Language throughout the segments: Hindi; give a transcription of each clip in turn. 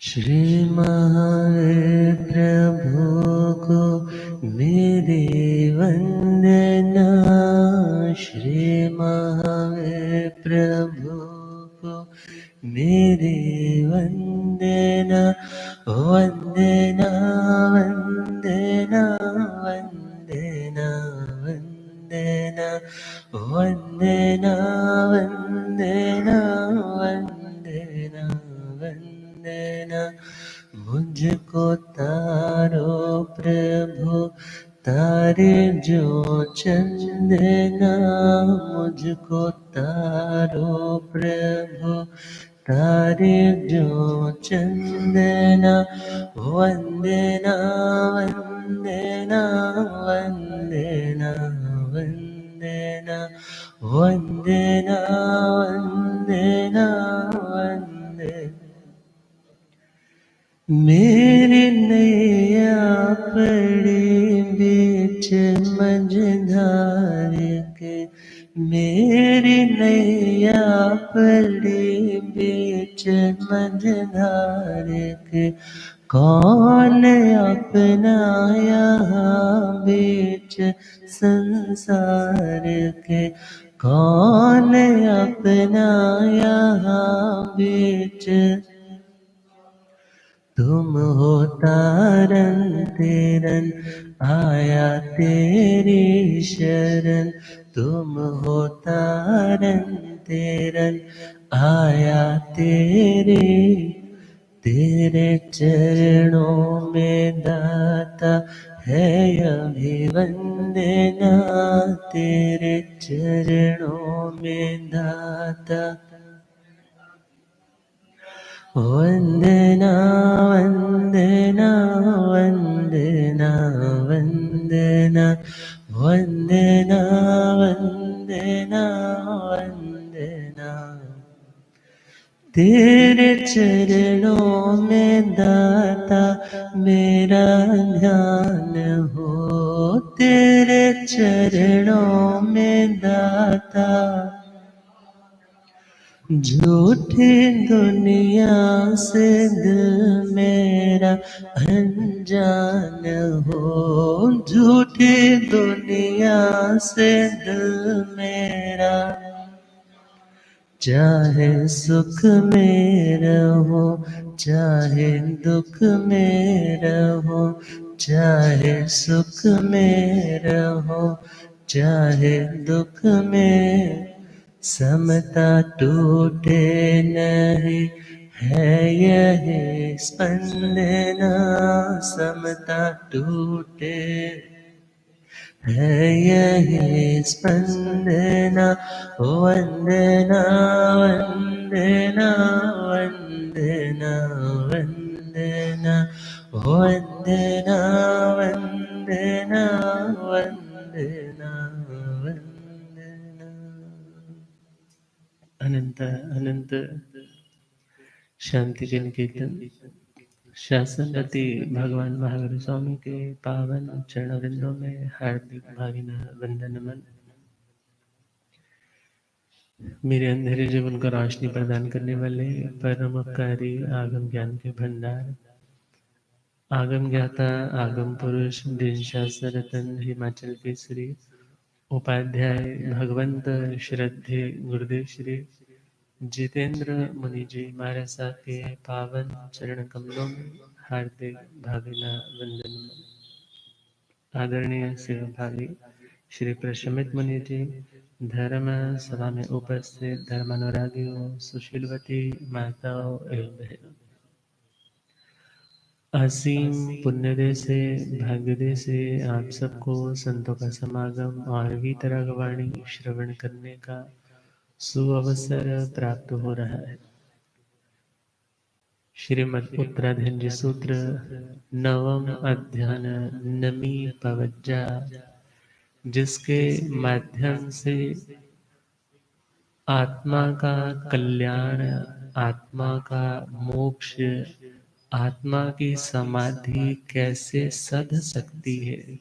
श्री महावीर प्रभु को मेरी वंदना। श्री महावीर प्रभु को मेरी वंदना। वंदना वंदना वंदना वंदना वंदना वंदना वंदना वंदना। मुझको तारो प्रभु तारे जो चंदना। मुझको तारो प्रभु तारे जो चंदना। वंदना वंदना वंदना वंदना वंदना वंदना वंदना। मेरी नैया पड़ी बीच मझधार के। मेरी नैया पड़ी बीच मझधार के। कौन अपना यहाँ बीच संसार के। कौन अपना यहाँ बीच। तुम हो तारन तेरन आया तेरी शरण। तुम हो तारन तेरन आया तेरे चरणों में दाता है अभिवंदना। तेरे चरणों में दाता। वंदना वंदना वंदना वंदना वंदना वंदना वंदना। तेरे चरणों में दाता मेरा ध्यान हो। तेरे चरणों में दाता। झूठी दुनिया से दिल मेरा अनजान हो। झूठी दुनिया से दिल मेरा। चाहे सुख में रहो चाहे दुख में रहो। चाहे सुख में रहो चाहे दुख में। समता टूटे नहीं है यही स्पंदना। समता टूटे है यही स्पंदना। वंदना वंदना वंदना वंदना वंदना वंदना वंदना वंदना। अनंत अनंत शांति के निकेतन शासनपति भगवान महावीर स्वामी के पावन चरणवृंदों में हार्दिक भावना वंदन नमन। मेरे अंधेरे जीवन को रोशनी प्रदान करने वाले परम उपकारी आगम ज्ञान के भंडार आगम ज्ञाता आगम पुरुष दिन शास्त्र रतन हिमाचल केसरी उपाध्याय भगवंत श्रद्धे गुरुदेव श्री जितेंद्र मुनि जी महाराज साहब के पावन चरण कमलों में हार्दिक भावना वंदन। आदरणीय सेवाभावी श्री प्रशमित मुनि जी, धर्म सभा में उपस्थित धर्मानुरागियों, सुशीलवती माताओं एवं बहनों, असीम पुण्यदय से भाग्योदय से आप सबको संतों का समागम और वीतरागवाणी श्रवण करने का सुअवसर प्राप्त हो रहा है। श्रीमद् उत्तराधीन सूत्र नवम अध्यान नमी पवज्जा, जिसके माध्यम से आत्मा का कल्याण, आत्मा का मोक्ष, आत्मा की समाधि कैसे सध सकती है,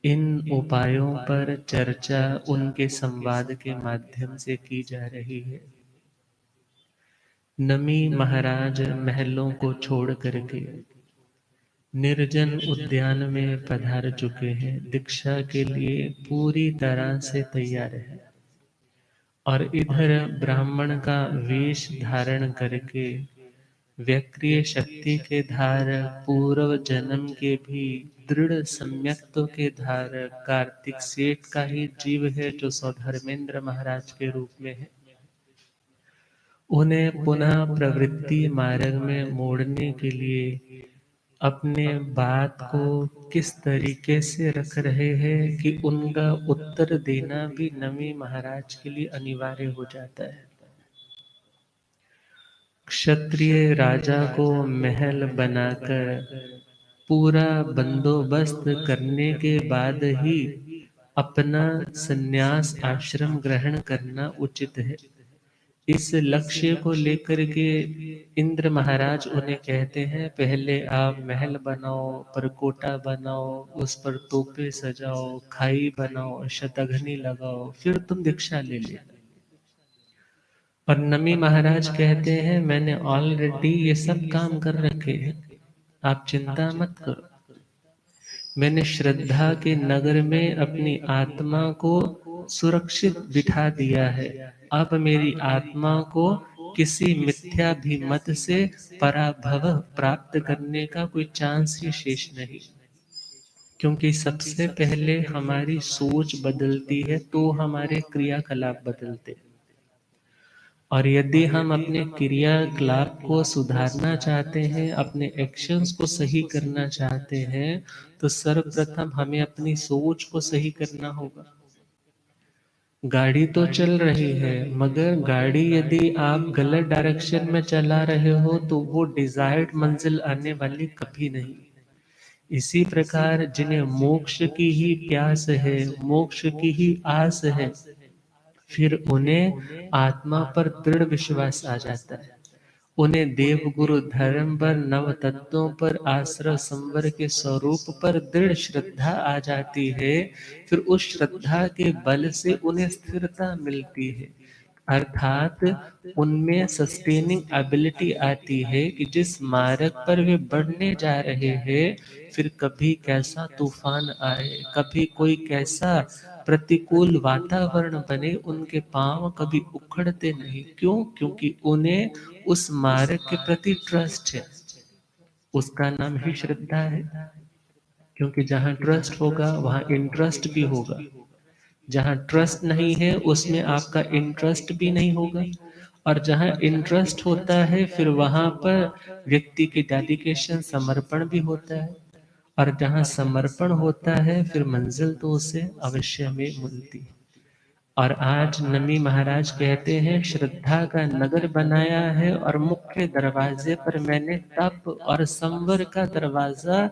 इन उपायों पर चर्चा उनके संवाद के माध्यम से की जा रही है। नमी महाराज महलों को छोड़ करके निर्जन उद्यान में पधार चुके हैं, दीक्षा के लिए पूरी तरह से तैयार है। और इधर ब्राह्मण का वेश धारण करके व्यक्रिय शक्ति के धार, पूर्व जन्म के भी दृढ़ सम्यक्त्व के धार कार्तिक सेठ का ही जीव है, जो सौधर्मेंद्र महाराज के रूप में है। उन्हें पुनः प्रवृत्ति मार्ग में मोड़ने के लिए अपने बात को किस तरीके से रख रहे हैं कि उनका उत्तर देना भी नमी महाराज के लिए अनिवार्य हो जाता है। क्षत्रिय राजा को महल बनाकर पूरा बंदोबस्त करने के बाद ही अपना संन्यास आश्रम ग्रहण करना उचित है। इस लक्ष्य को लेकर के इंद्र महाराज उन्हें कहते हैं, पहले आप महल बनाओ, परकोटा बनाओ, उस पर तोपे सजाओ, खाई बनाओ, शतघ्नी लगाओ, फिर तुम दीक्षा ले लेना। और नमी महाराज कहते हैं, मैंने ऑलरेडी ये सब काम कर रखे हैं, आप चिंता मत करो। मैंने श्रद्धा के नगर में अपनी आत्मा को सुरक्षित बिठा दिया है। अब मेरी आत्मा को किसी मिथ्याभिमत से पराभव प्राप्त करने का कोई चांस ही शेष नहीं, क्योंकि सबसे पहले हमारी सोच बदलती है तो हमारे क्रियाकलाप बदलते हैं। और यदि हम अपने क्रियाकलाप को सुधारना चाहते हैं, अपने एक्शंस को सही करना चाहते हैं, तो सर्वप्रथम हमें अपनी सोच को सही करना होगा। गाड़ी तो चल रही है, मगर गाड़ी यदि आप गलत डायरेक्शन में चला रहे हो तो वो डिजायर्ड मंजिल आने वाली कभी नहीं। इसी प्रकार जिन्हें मोक्ष की ही प्यास है, मोक्ष की ही आस है, फिर उन्हें आत्मा पर दृढ़ विश्वास आ जाता है। उन्हें देव गुरु धर्म पर, नव तत्वों पर, आश्रय संवर के स्वरूप पर दृढ़ श्रद्धा आ जाती है। फिर उस श्रद्धा के बल से उन्हें स्थिरता मिलती है, अर्थात उनमें सस्टेनिंग एबिलिटी आती है कि जिस मार्ग पर वे बढ़ने जा रहे हैं, फिर कभी कैसा तूफान आए, कभी कोई कैसा प्रतिकूल वातावरण बने, उनके पांव कभी उखड़ते नहीं। क्यों? क्योंकि उन्हें उस मार्ग के प्रति ट्रस्ट है। उसका नाम ही श्रद्धा है। क्योंकि जहां ट्रस्ट होगा वहां इंटरेस्ट भी होगा, जहां ट्रस्ट नहीं है उसमें आपका इंटरेस्ट भी नहीं होगा। और जहां इंटरेस्ट होता है फिर वहां पर व्यक्ति की डेडिकेशन, समर्पण भी होता है। और जहां समर्पण होता है फिर मंजिल तो उसे अवश्य में मिलती है। और आज नमी महाराज कहते हैं, श्रद्धा का नगर बनाया है और मुख्य दरवाजे पर मैंने तप और संवर का दरवाजा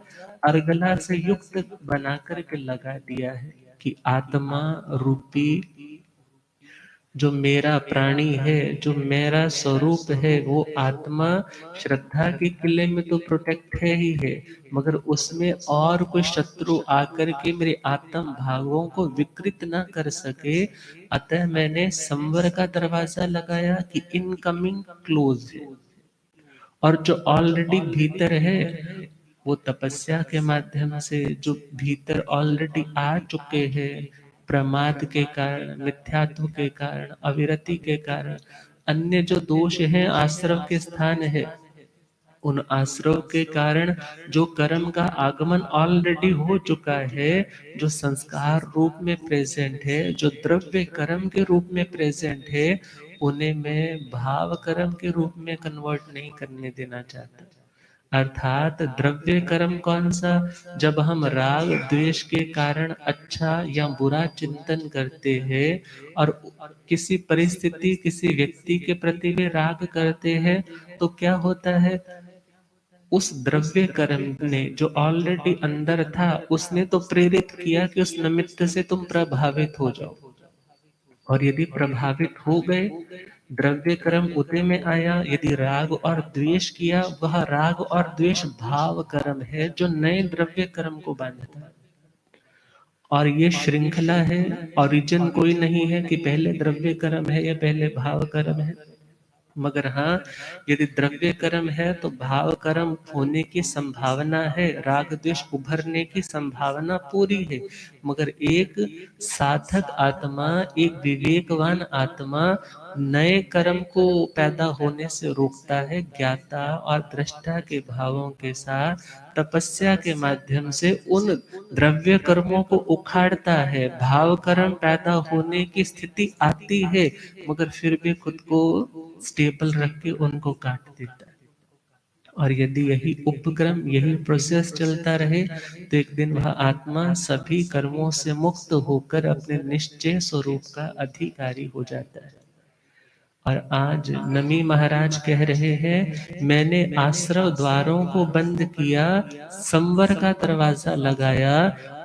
अर्गला से युक्त बना करके लगा दिया है कि आत्मा रूपी जो मेरा प्राणी है, जो मेरा स्वरूप है, वो आत्मा श्रद्धा के किले में तो प्रोटेक्ट है ही है, मगर उसमें और कोई शत्रु आकर के मेरे आत्म भावों को विकृत ना कर सके। अतः मैंने संवर का दरवाजा लगाया कि इनकमिंग क्लोज है, और जो ऑलरेडी भीतर है वो तपस्या के माध्यम से, जो भीतर ऑलरेडी आ चुके हैं, प्रमाद के कारण, मिथ्यात्व के कारण, अविरति के कारण, अन्य जो दोष हैं आश्रव के स्थान है, उन आश्रव के कारण जो कर्म का आगमन ऑलरेडी हो चुका है, जो संस्कार रूप में प्रेजेंट है, जो द्रव्य कर्म के रूप में प्रेजेंट है, उन्हें मैं भाव कर्म के रूप में कन्वर्ट नहीं करने देना चाहता। अर्थात द्रव्य कर्म कौन सा? जब हम राग द्वेष के कारण अच्छा या बुरा चिंतन करते हैं और किसी परिस्थिति, किसी व्यक्ति के प्रति भी राग करते हैं, तो क्या होता है? उस द्रव्य कर्म ने जो ऑलरेडी अंदर था, उसने तो प्रेरित किया कि उस निमित्त से तुम प्रभावित हो जाओ। और यदि प्रभावित हो गए, द्रव्य कर्म उदय में आया, यदि राग और द्वेष किया, वह राग और द्वेष भाव कर्म है जो नए द्रव्य कर्म को बांधता है। और ये श्रृंखला है, ओरिजिन कोई नहीं है कि पहले द्रव्य कर्म है या पहले भाव कर्म है। मगर हाँ, यदि द्रव्य कर्म है तो भाव कर्म होने की संभावना है, राग द्वेष उभरने की संभावना पूरी है। मगर एक साधक आत्मा, एक विवेकवान आत्मा नए कर्म को पैदा होने से रोकता है, ज्ञाता और दृष्टा के भावों के साथ तपस्या के माध्यम से उन द्रव्य कर्मों को उखाड़ता है। भाव कर्म पैदा होने की स्थिति आती है, मगर फिर भी खुद को स्टेबल रख के उनको काट देता है। और यदि यही उपक्रम, यही प्रोसेस चलता रहे तो एक दिन वह आत्मा सभी कर्मों से मुक्त होकर अपने निश्चय स्वरूप का अधिकारी हो जाता है। और आज नमी महाराज कह रहे हैं, मैंने आश्रव द्वारों को बंद किया, संवर का दरवाजा लगाया,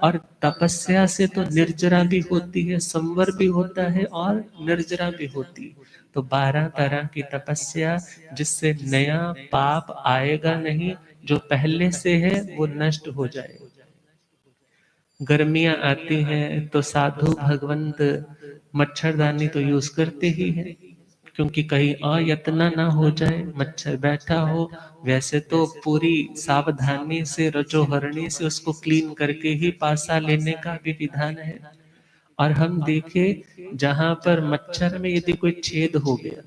और तपस्या से तो निर्जरा भी होती है, संवर भी होता है और निर्जरा भी होती है। तो 12 तरह की तपस्या, जिससे नया पाप आएगा नहीं, जो पहले से है वो नष्ट हो जाएगा। गर्मियां आती हैं तो साधु भगवंत मच्छरदानी तो यूज करते ही हैं, क्योंकि कहीं अयत्ना ना हो जाए, मच्छर बैठा हो। वैसे तो पूरी सावधानी से, रजोहरणी से उसको क्लीन करके ही पासा लेने का भी विधान है। और हम देखें, जहां पर मच्छर में यदि कोई छेद हो गया,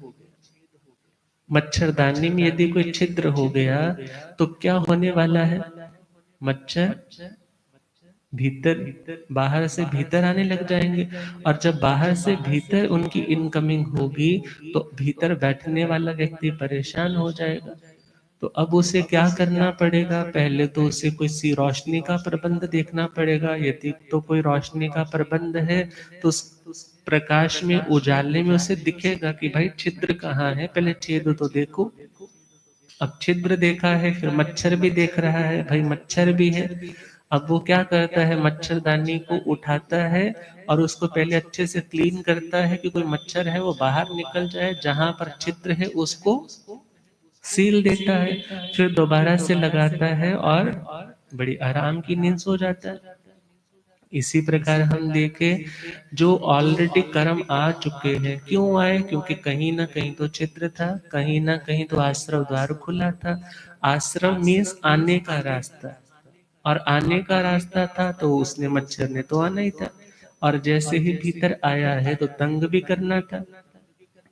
मच्छरदानी में यदि कोई छिद्र हो गया, तो क्या होने वाला है? मच्छर भीतर, बाहर से भीतर आने लग जाएंगे। और जब बाहर से भीतर उनकी इनकमिंग होगी, तो भीतर बैठने वाला व्यक्ति परेशान हो जाएगा। तो अब उसे क्या करना पड़ेगा? पहले तो उसे कोई सी रोशनी का प्रबंध देखना पड़ेगा। यदि तो कोई रोशनी का प्रबंध है तो उस प्रकाश में, उजाले में उसे दिखेगा कि भाई छिद्र कहाँ है, पहले छेद तो देखो। अब छिद्र देखा है, फिर मच्छर भी देख रहा है, भाई मच्छर भी है। अब वो क्या करता है, मच्छरदानी को उठाता है और उसको पहले अच्छे से क्लीन करता है कि कोई मच्छर है वो बाहर निकल जाए, जहां पर छिद्र है उसको सील देता है, फिर दोबारा से लगाता है और बड़ी आराम की नींद सो जाता है। इसी प्रकार हम देखें, जो ऑलरेडी कर्म आ चुके हैं, क्यों आए? क्योंकि कहीं ना कहीं तो छिद्र था, कहीं ना कहीं तो आश्रव द्वार खुला था। आश्रव मीन्स आने का रास्ता, और आने का रास्ता था तो उसने, मच्छर ने तो आना ही था। और जैसे ही भीतर आया है तो तंग भी करना था।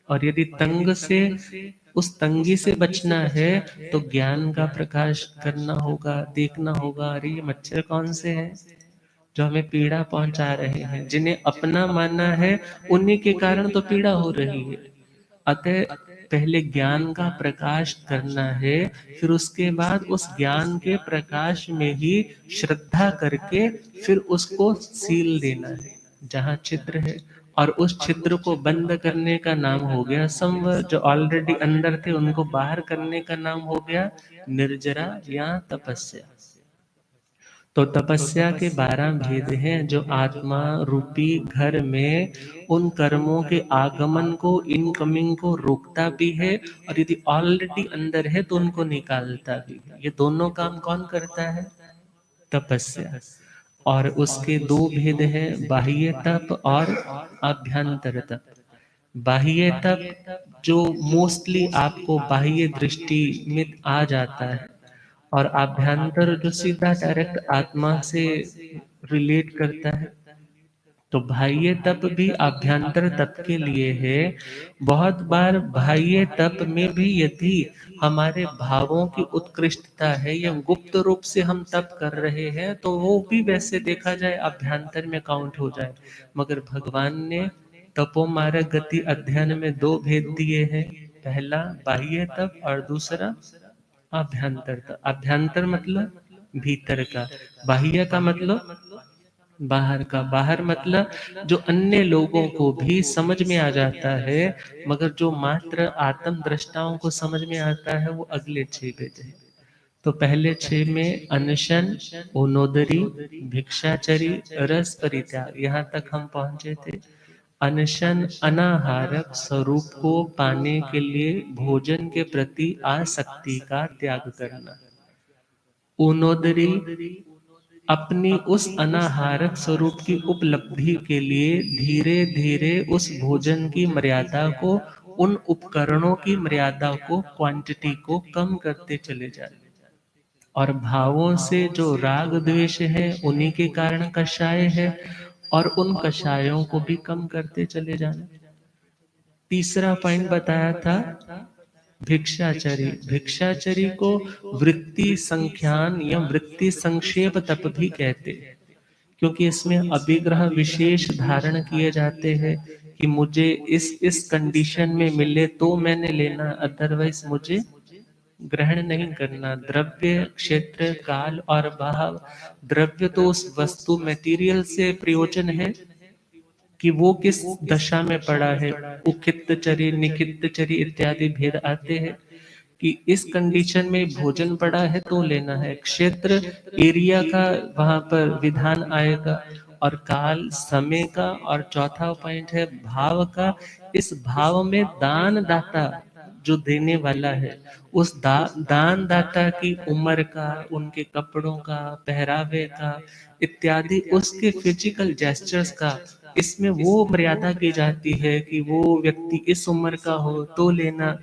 और यदि तंग से, उस तंगी से बचना है तो ज्ञान का प्रकाश करना होगा, देखना होगा, अरे ये मच्छर कौन से हैं जो हमें पीड़ा पहुंचा रहे हैं। जिन्हें अपना माना है उन्हीं के कारण तो पीड़ा हो रही है। अतः पहले ज्ञान का प्रकाश करना है, फिर उसके बाद उस ज्ञान के प्रकाश में ही श्रद्धा करके फिर उसको सील देना है जहाँ छिद्र है। और उस छिद्र को बंद करने का नाम हो गया संवर। जो ऑलरेडी अंदर थे उनको बाहर करने का नाम हो गया निर्जरा या तपस्या। तो तपस्या के 12 भेद हैं, जो आत्मा रूपी घर में उन कर्मों के आगमन को, इनकमिंग को रोकता भी है, और यदि ऑलरेडी अंदर है तो उनको निकालता भी है। ये दोनों काम कौन करता है? तपस्या। और उसके दो भेद हैं, बाह्य तप और आभ्यंतर तप। बाह्य तप जो मोस्टली आपको बाह्य दृष्टि में आ जाता है, और आभ्यंतर जो सीधा डायरेक्ट आत्मा से रिलेट करता है। तो बाह्य तप भी आभ्यंतर तप के लिए है। बहुत बार बाह्य तप में भी यदि हमारे भावों की उत्कृष्टता है या गुप्त रूप से हम तप कर रहे हैं, तो वो भी वैसे देखा जाए अभ्यंतर में काउंट हो जाए। मगर भगवान ने तपोमार्ग गति अध्ययन में दो भेद दिए हैं, पहला बाह्य तप और दूसरा अभ्यंतर तप। अभ्यंतर मतलब भीतर का, बाह्य का मतलब बाहर का। बाहर मतलब जो अन्य लोगों को भी समझ में आ जाता है, मगर जो मात्र आत्म दृष्टाओं को समझ में आता है वो अगले 6 भेद है। तो पहले 6 में अनशन, ओनोदरी, भिक्षाचरी, रस परित्याग, यहाँ तक हम पहुंचे थे। अनशन अनाहारक स्वरूप को पाने के लिए भोजन के प्रति आसक्ति का त्याग करना। ओनोदरी अपनी उस अनाहारक स्वरूप की उपलब्धि के लिए धीरे धीरे उस भोजन की मर्यादा को उन उपकरणों की मर्यादा को, क्वांटिटी को कम करते चले जाए। और भावों से जो राग द्वेष है उन्हीं के कारण कषाय है, और उन कषायों को भी कम करते चले जाना। तीसरा पॉइंट बताया था भिक्षाचरी। भिक्षाचरी को वृत्ति संख्यान या वृत्ति संक्षेप तप भी कहते हैं, क्योंकि इसमें अभिग्रह विशेष धारण किए जाते हैं कि मुझे इस कंडीशन में मिले तो मैंने लेना, अदरवाइज मुझे ग्रहण नहीं करना। द्रव्य, क्षेत्र, काल और भाव। द्रव्य तो उस वस्तु मटेरियल से प्रयोजन है कि वो किस दशा में पड़ा है। उखित चरी, निखित चरी इत्यादि भेद आते हैं कि इस कंडीशन में भोजन पड़ा है तो लेना है। क्षेत्र, एरिया का वहां पर विधान आएगा, और काल, समय का, और चौथा पॉइंट है भाव का। इस भाव में दान दाता जो देने वाला है, उस दान दाता की उम्र का, उनके कपड़ों का, पहरावे का इत्यादि, उसके फिजिकल जेस्चर्स का, इसमें वो मर्यादा की जाती है कि वो व्यक्ति इस उम्र का हो तो लेना,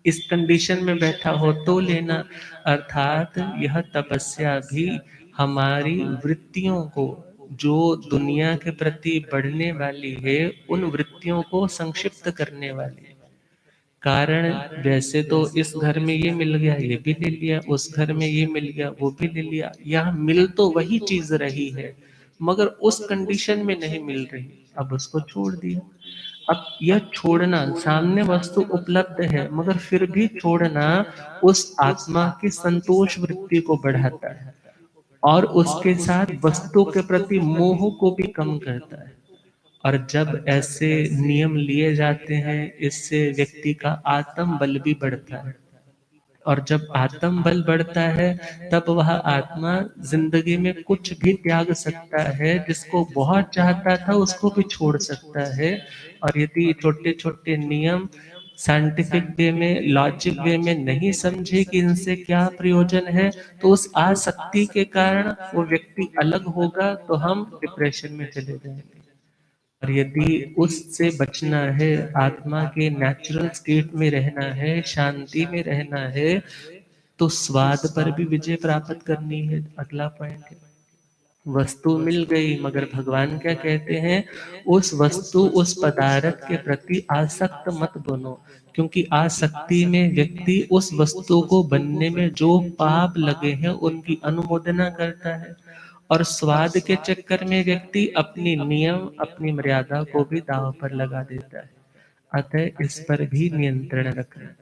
इस कंडीशन में बैठा हो तो लेना। अर्थात यह तपस्या भी हमारी वृत्तियों को, जो दुनिया के प्रति बढ़ने वाली है, उन वृत्तियों को संक्षिप्त करने वाली है। कारण वैसे तो इस घर में ये मिल गया, ये भी ले लिया, उस घर में ये मिल गया, वो भी ले लिया। यहाँ मिल तो वही चीज रही है, मगर उस कंडीशन में नहीं मिल रही, अब उसको छोड़ दिया। अब यह छोड़ना, सामने वस्तु उपलब्ध है मगर फिर भी छोड़ना, उस आत्मा की संतोष वृत्ति को बढ़ाता है, और उसके साथ वस्तु के प्रति मोह को भी कम करता है। और जब ऐसे नियम लिए जाते हैं, इससे व्यक्ति का आत्म बल भी बढ़ता है, और जब आत्म बल बढ़ता है तब वह आत्मा जिंदगी में कुछ भी त्याग सकता है, जिसको बहुत चाहता था उसको भी छोड़ सकता है। और यदि छोटे छोटे नियम साइंटिफिक वे में, लॉजिक वे में नहीं समझे कि इनसे क्या प्रयोजन है, तो उस आसक्ति के कारण वो व्यक्ति अलग होगा, तो हम डिप्रेशन में चले जाएंगे। और यदि उससे बचना है, आत्मा के नेचुरल स्टेट में रहना है, शांति में रहना है, तो स्वाद पर भी विजय प्राप्त करनी है। अगला पॉइंट है, वस्तु मिल गई मगर भगवान क्या कहते हैं, उस वस्तु, उस पदार्थ के प्रति आसक्त मत बनो, क्योंकि आसक्ति में व्यक्ति उस वस्तु को बनने में जो पाप लगे हैं उनकी अनुमोदना करता है, और स्वाद के चक्कर में व्यक्ति अपनी नियम, अपनी मर्यादा को भी दांव पर लगा देता है। अतः इस पर भी नियंत्रण रखना।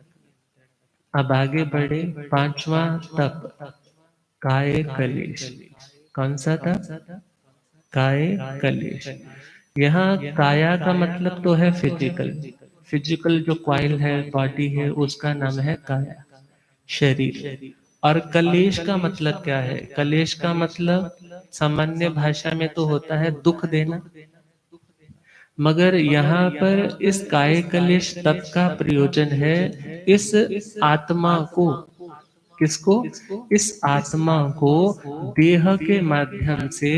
अब आगे बढ़े, पांचवा तप, काय कलेश। कौन सा था? काय कलेश। यहाँ काया का मतलब तो है फिजिकल। फिजिकल जो क्वाइल है, बॉडी है, उसका नाम है काया, शरीर। और कलेश का मतलब क्या है? कलेश का मतलब सामान्य भाषा में तो होता है दुख देना, मगर यहाँ पर इस काय कलेश तप का प्रयोजन है इस आत्मा को, किसको? इस आत्मा को देह के माध्यम से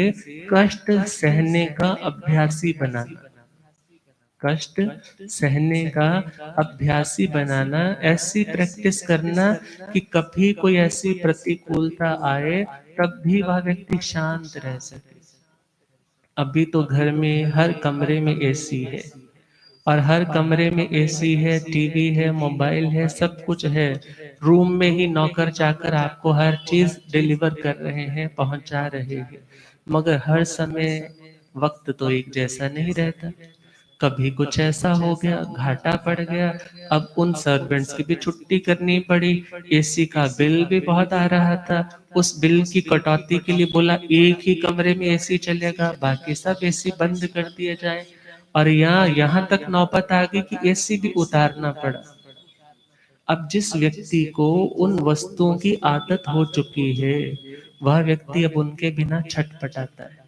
कष्ट सहने का अभ्यासी बनाना। कष्ट सहने का अभ्यासी बनाना, ऐसी प्रैक्टिस करना कि कभी कोई ऐसी प्रतिकूलता आए तब भी वह व्यक्ति शांत रह सके। अभी तो घर में हर कमरे में एसी है, और हर कमरे में एसी है, टीवी है, मोबाइल है, सब कुछ है। रूम में ही नौकर चाकर आपको हर चीज डिलीवर कर रहे हैं, पहुंचा रहे हैं, मगर हर समय वक्त तो एक जैसा नहीं रहता। कभी कुछ ऐसा हो गया, घाटा पड़ गया, अब उन सर्वेंट्स की भी छुट्टी करनी पड़ी, एसी का बिल भी बहुत आ रहा था, उस बिल की कटौती के लिए बोला एक ही कमरे में एसी चलेगा, बाकी सब एसी बंद कर दिए जाए। और यहाँ तक नौबत आ गई कि एसी भी उतारना पड़ा। अब जिस व्यक्ति को उन वस्तुओं की आदत हो चुकी है, वह व्यक्ति अब उनके बिना छटपटाता है,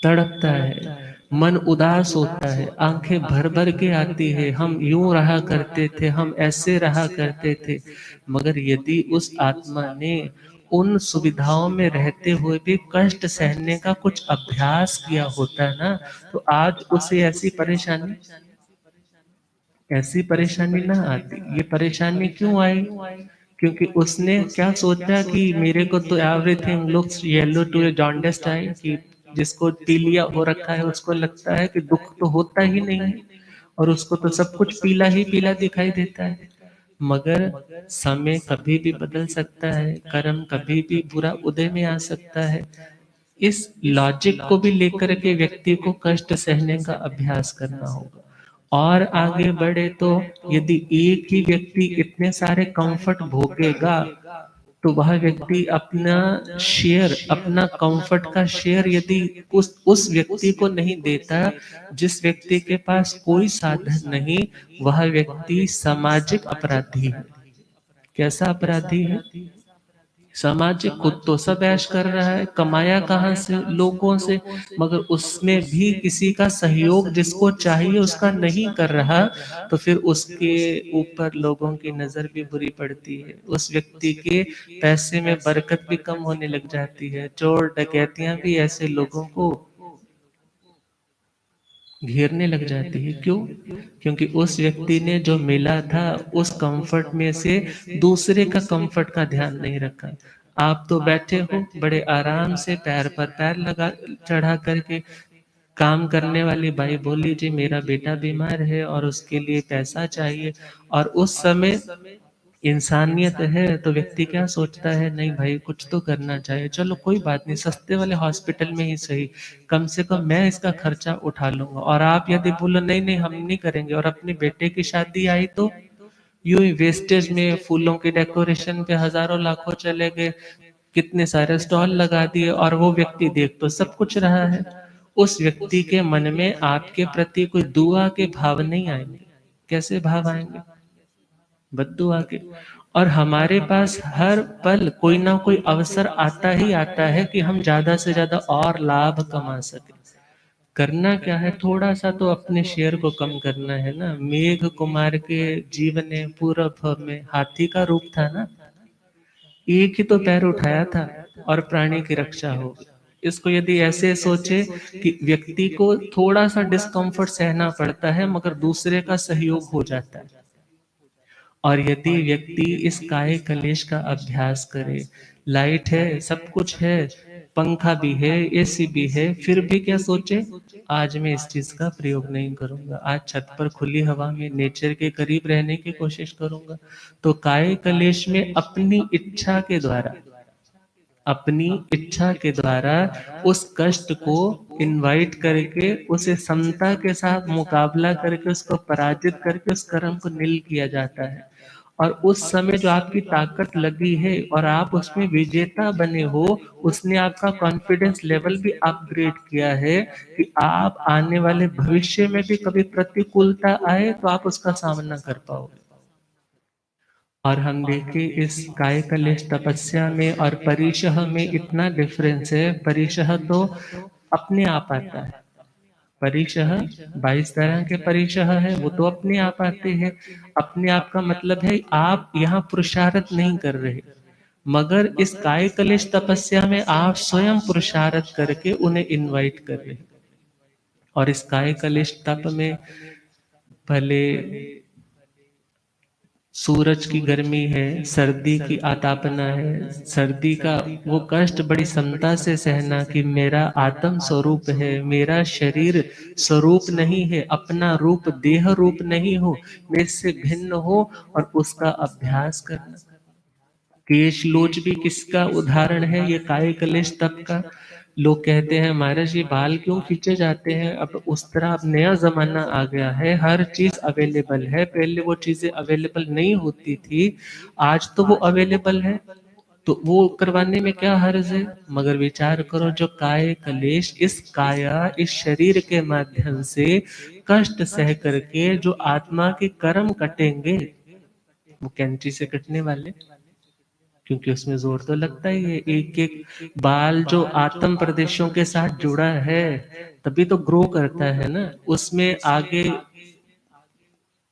तड़पता है, मन उदास होता है, आंखें भर भर के आती है, हम यूं रहा करते थे, हम ऐसे रहा करते थे। मगर यदि उस आत्मा ने उन सुविधाओं में रहते हुए भी कष्ट सहने का कुछ अभ्यास किया होता है ना, तो आज उसे ऐसी परेशानी ऐसी परेशानी ना आती। ये परेशानी क्यों आई? क्योंकि उसने क्या सोचा कि मेरे को तो एवरीथिंग लुक्स येलो टू ए जॉन्डिस्ड आई, कि जिसको पीलिया हो रखा है उसको लगता है कि दुख तो होता ही नहीं है, और उसको तो सब कुछ पीला ही पीला दिखाई देता है। मगर समय कभी भी बदल सकता है, कर्म कभी भी बुरा उदय में आ सकता है। इस लॉजिक को भी लेकर के व्यक्ति को कष्ट सहने का अभ्यास करना होगा। और आगे बढ़े तो यदि एक ही व्यक्ति इतने सारे कंफर्ट भोगेगा, तो वह व्यक्ति अपना शेयर, अपना कंफर्ट का शेयर यदि उस व्यक्ति को नहीं देता, जिस व्यक्ति के पास कोई साधन नहीं, वह व्यक्ति सामाजिक अपराधी है। कैसा अपराधी है? सामाजिक, खुद तो सब ऐश कर रहा है, कमाया कहाँ से? लोगों से। मगर उसमें भी किसी का सहयोग जिसको चाहिए उसका नहीं कर रहा, तो फिर उसके ऊपर लोगों की नजर भी बुरी पड़ती है, उस व्यक्ति के पैसे में बरकत भी कम होने लग जाती है। चोर डकैतियां भी ऐसे लोगों को घेरने लग जाती है। क्यों? क्योंकि उस व्यक्ति ने जो मिला था उस कंफर्ट में से दूसरे का कंफर्ट का ध्यान नहीं रखा। आप तो बैठे हो बड़े आराम से, पैर पर पैर लगा चढ़ा करके। काम करने वाली बाई बोली जी मेरा बेटा बीमार है और उसके लिए पैसा चाहिए, और उस समय इंसानियत है तो व्यक्ति क्या सोचता है, नहीं भाई कुछ तो करना चाहिए, चलो कोई बात नहीं, सस्ते वाले हॉस्पिटल में ही सही, कम से कम मैं इसका खर्चा उठा लूंगा। और आप यदि बोलो नहीं नहीं हम नहीं करेंगे, और अपने बेटे की शादी आई तो यूं ही वेस्टेज में फूलों की डेकोरेशन पे हजारों लाखों चले गए, कितने सारे स्टॉल लगा दिए, और वो व्यक्ति देख तो सब कुछ रहा है। उस व्यक्ति के मन में आपके प्रति कोई दुआ के भाव नहीं आएंगे। कैसे भाव आएंगे? बद्दुआ के। और हमारे पास हर पल कोई ना कोई अवसर आता ही आता है कि हम ज्यादा से ज्यादा और लाभ कमा सके। करना क्या है, थोड़ा सा तो अपने शेयर को कम करना है ना। मेघ कुमार के जीवने पूरब में हाथी का रूप था ना, एक ही तो पैर उठाया था और प्राणी की रक्षा हो गई। इसको यदि ऐसे सोचे कि व्यक्ति को थोड़ा सा डिस्कम्फर्ट सहना पड़ता है मगर दूसरे का सहयोग हो जाता है। और यदि व्यक्ति इस काय कलेश का अभ्यास करे, लाइट है, सब कुछ है, पंखा भी है, एसी भी है, फिर भी क्या सोचे, आज मैं इस चीज का प्रयोग नहीं करूंगा, आज छत पर खुली हवा में नेचर के करीब रहने की कोशिश करूंगा। तो काय कलेश में अपनी इच्छा के द्वारा, अपनी इच्छा के द्वारा उस कष्ट को इनवाइट करके उसे समता के साथ मुकाबला करके उसको पराजित करके उस कर्म को नील किया जाता है। और उस समय जो आपकी ताकत लगी है और आप उसमें विजेता बने हो, उसने आपका कॉन्फिडेंस लेवल भी अपग्रेड किया है कि आप आने वाले भविष्य में भी कभी प्रतिकूलता आए तो आप उसका सामना कर पाओगे। और हम देखें इस काय कलेश तपस्या में और परिशह में इतना डिफरेंस है। परिशह तो अपने आप आता है, परिशह 22 तरह के परिशह है, वो तो अपने आप आते हैं। अपने आप का मतलब है आप यहाँ पुरुषार्थ नहीं कर रहे, मगर इस काय कलेश तपस्या में आप स्वयं पुरुषार्थ करके उन्हें इनवाइट कर रहे। और इस काय कलेश तप में भले सूरज की गर्मी है, सर्दी की आतापना है, सर्दी का वो कष्ट बड़ी समता से सहना कि मेरा आत्म स्वरूप है, मेरा शरीर स्वरूप नहीं है, अपना रूप देह रूप नहीं हो, मैं इससे भिन्न हो, और उसका अभ्यास करना। केश लोच भी किसका उदाहरण है, ये काय कलेश तप का। लोग कहते हैं महाराज ये बाल क्यों खींचे जाते हैं, अब उस तरह अब नया जमाना आ गया है, हर चीज अवेलेबल है, पहले वो चीजें अवेलेबल नहीं होती थी, आज तो वो अवेलेबल है, तो वो करवाने में क्या हर्ज है। मगर विचार करो जो काय कलेश इस काया इस शरीर के माध्यम से कष्ट सह करके जो आत्मा के कर्म कटेंगे, वो कैंची से कटने वाले, क्योंकि उसमें जोर तो लगता ही है। एक एक बाल जो आत्म प्रदेशों के साथ जुड़ा है तभी तो ग्रो करता है ना, उसमें आगे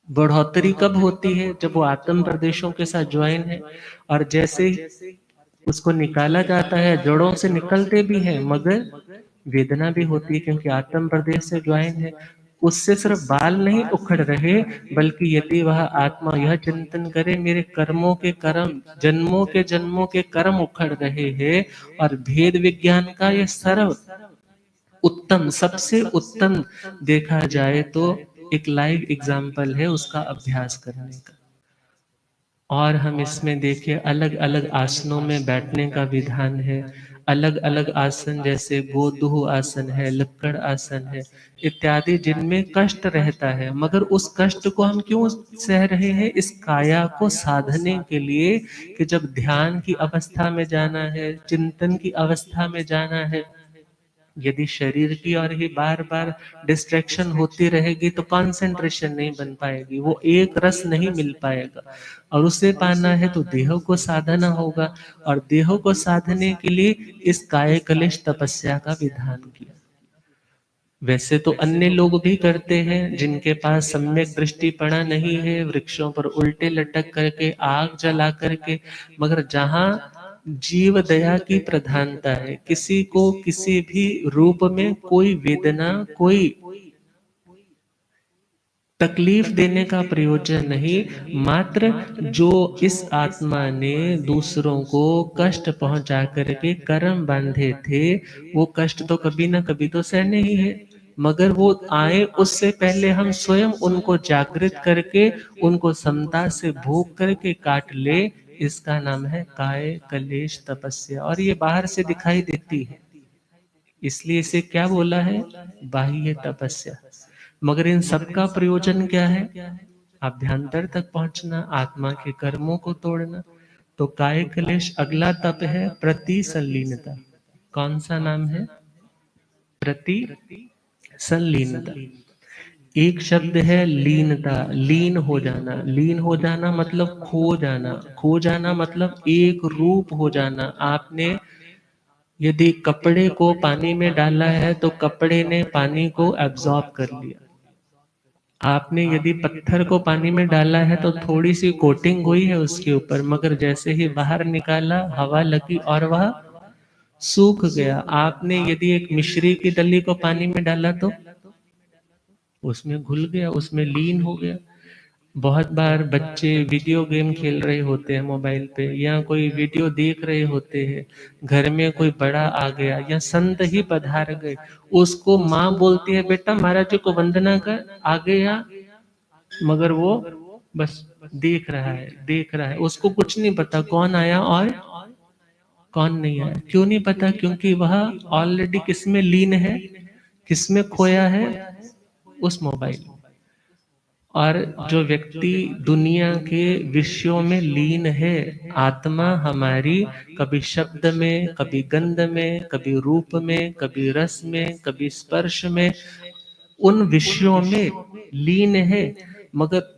बढ़ोतरी कब होती है, जब वो आत्म प्रदेशों के साथ ज्वाइन है। और जैसे उसको निकाला जाता है, जड़ों से निकलते भी हैं मगर वेदना भी होती है क्योंकि आत्म प्रदेश से ज्वाइन है। उससे सिर्फ बाल नहीं उखड़ रहे, बल्कि यदि वह आत्मा यह चिंतन करे मेरे कर्मों के कर्म, जन्मों के कर्म उखड़ रहे हैं, और भेद विज्ञान का यह सर्व उत्तम, सबसे उत्तम देखा जाए तो एक लाइव एग्जाम्पल है उसका अभ्यास करने का। और हम इसमें देखिए अलग अलग आसनों में बैठने का विधान है। अलग अलग आसन जैसे गोदूह आसन है, लक्कड़ आसन है इत्यादि, जिनमें कष्ट रहता है, मगर उस कष्ट को हम क्यों सह रहे हैं? इस काया को साधने के लिए, कि जब ध्यान की अवस्था में जाना है, चिंतन की अवस्था में जाना है, यदि शरीर की और ही बार बार डिस्ट्रैक्शन होती रहेगी तो कंसंट्रेशन नहीं बन पाएगी, वो एक रस नहीं मिल पाएगा। और उसे पाना है तो देह को साधना होगा, और देह को साधने के लिए इस काय कलेश तपस्या का विधान किया। वैसे तो अन्य लोग भी करते हैं जिनके पास सम्यक दृष्टि पड़ा नहीं है, वृक्षों पर उल्टे लटक करके, आग जला करके, मगर जहां जीव दया की प्रधानता है, किसी को किसी भी रूप में कोई वेदना, कोई तकलीफ देने का प्रयोजन नहीं, मात्र जो इस आत्मा ने दूसरों को कष्ट पहुंचा करके कर्म बांधे थे, वो कष्ट तो कभी ना कभी तो सहने ही है, मगर वो आए उससे पहले हम स्वयं उनको जागृत करके, उनको समता से भोग करके काट ले। इसका नाम है काय कलेश तपस्या, और ये बाहर से दिखाई देती है, इसलिए इसे क्या बोला है? बाह्य तपस्या। मगर इन सबका प्रयोजन क्या है? अभ्यंतर तक पहुंचना, आत्मा के कर्मों को तोड़ना। तो काय क्लेश अगला तप है प्रति संलीनता। कौन सा नाम है? प्रति संलीनता। एक शब्द है लीनता, लीन हो जाना। लीन हो जाना मतलब खो जाना, खो जाना मतलब एक रूप हो जाना। आपने यदि कपड़े को पानी में डाला है तो कपड़े ने पानी को एब्जॉर्ब कर लिया। आपने यदि पत्थर को पानी में डाला है तो थोड़ी सी कोटिंग हुई है उसके ऊपर, मगर जैसे ही बाहर निकाला हवा लगी और वह सूख गया। आपने यदि एक मिश्री की डली को पानी में डाला तो उसमें घुल गया, उसमें लीन हो गया। बहुत बार बच्चे वीडियो गेम खेल रहे होते हैं मोबाइल पे, या कोई वीडियो देख रहे होते हैं, घर में कोई बड़ा आ गया या संत ही पधार गए, उसको माँ बोलती है बेटा महाराज जी को वंदना कर, आ गया, मगर वो बस देख रहा है, देख रहा है, उसको कुछ नहीं पता कौन आया और कौन नहीं आया। क्यों नहीं पता? क्योंकि वह ऑलरेडी किसमें लीन है, किसमें खोया है? उस मोबाइल। और जो व्यक्ति दुनिया के विषयों में लीन है, आत्मा हमारी कभी शब्द में, कभी गंध में, कभी रूप में, कभी रस में, कभी स्पर्श में, उन विषयों में लीन है, मगर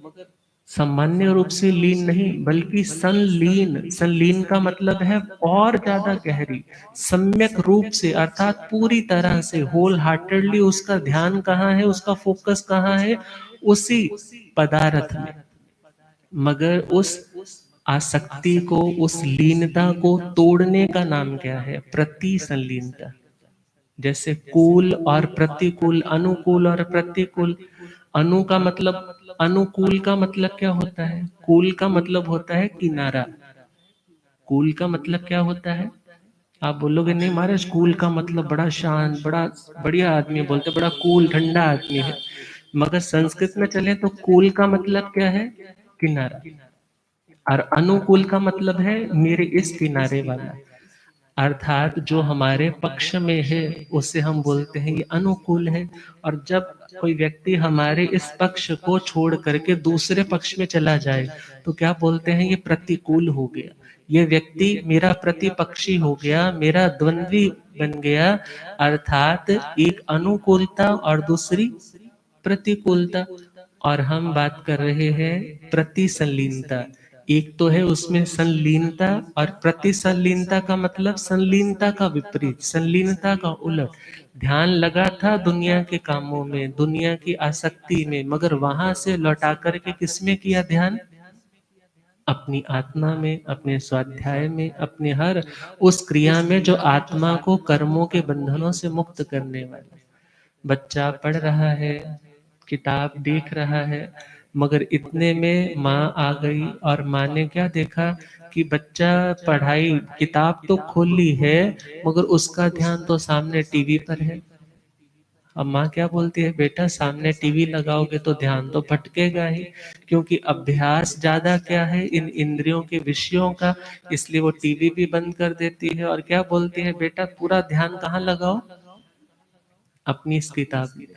सामान्य रूप से लीन नहीं, बल्कि संलीन। संलीन का मतलब है और ज्यादा गहरी, सम्यक रूप से, अर्थात पूरी तरह से, होल हार्टेडली उसका ध्यान कहाँ है, उसका फोकस कहाँ है? उसी पदार्थ में। मगर उस आसक्ति को, उस लीनता को तोड़ने का नाम क्या है? प्रति संलीनता। जैसे कूल और प्रतिकूल, अनुकूल और प्रतिकूल। अनु का मतलब, अनुकूल का मतलब क्या होता है? कूल का मतलब होता है किनारा। कूल का मतलब क्या होता है? आप बोलोगे नहीं महाराज कूल का मतलब बड़ा शांत, बड़ा बढ़िया आदमी, बोलते बड़ा कूल ठंडा आदमी है, मगर संस्कृत में चले तो कूल का मतलब क्या है? किनारा। और अनुकूल का मतलब है मेरे इस किनारे वाला, अर्थात जो हमारे पक्ष में है उसे हम बोलते हैं ये अनुकूल है। और जब कोई व्यक्ति हमारे इस पक्ष को छोड़ करके दूसरे पक्ष में चला जाए तो क्या बोलते हैं? ये प्रतिकूल हो गया, ये व्यक्ति मेरा प्रतिपक्षी हो गया, मेरा द्वंद्वी बन गया। अर्थात एक अनुकूलता और दूसरी प्रतिकूलता। और हम बात कर रहे हैं प्रति संलीनता। एक तो है उसमें संलीनता, और प्रति संलीनता का मतलब संलीनता का विपरीत, संलीनता का उलट। ध्यान लगा था दुनिया के कामों में, दुनिया की आसक्ति में, मगर वहां से लौटा करके किसमें किया ध्यान? अपनी आत्मा में, अपने स्वाध्याय में, अपने हर उस क्रिया में जो आत्मा को कर्मों के बंधनों से मुक्त करने वाला। बच्चा पढ़ रहा है, किताब देख रहा है, मगर इतने में माँ आ गई और माँ ने क्या देखा कि बच्चा पढ़ाई किताब तो खोल ली है मगर उसका ध्यान तो सामने टीवी पर है। अब माँ क्या बोलती है, बेटा सामने टीवी लगाओगे तो ध्यान तो भटकेगा ही, क्योंकि अभ्यास ज्यादा क्या है इन इंद्रियों के विषयों का, इसलिए वो टीवी भी बंद कर देती है और क्या बोलती है, बेटा पूरा ध्यान कहाँ लगाओ, अपनी इस किताब में।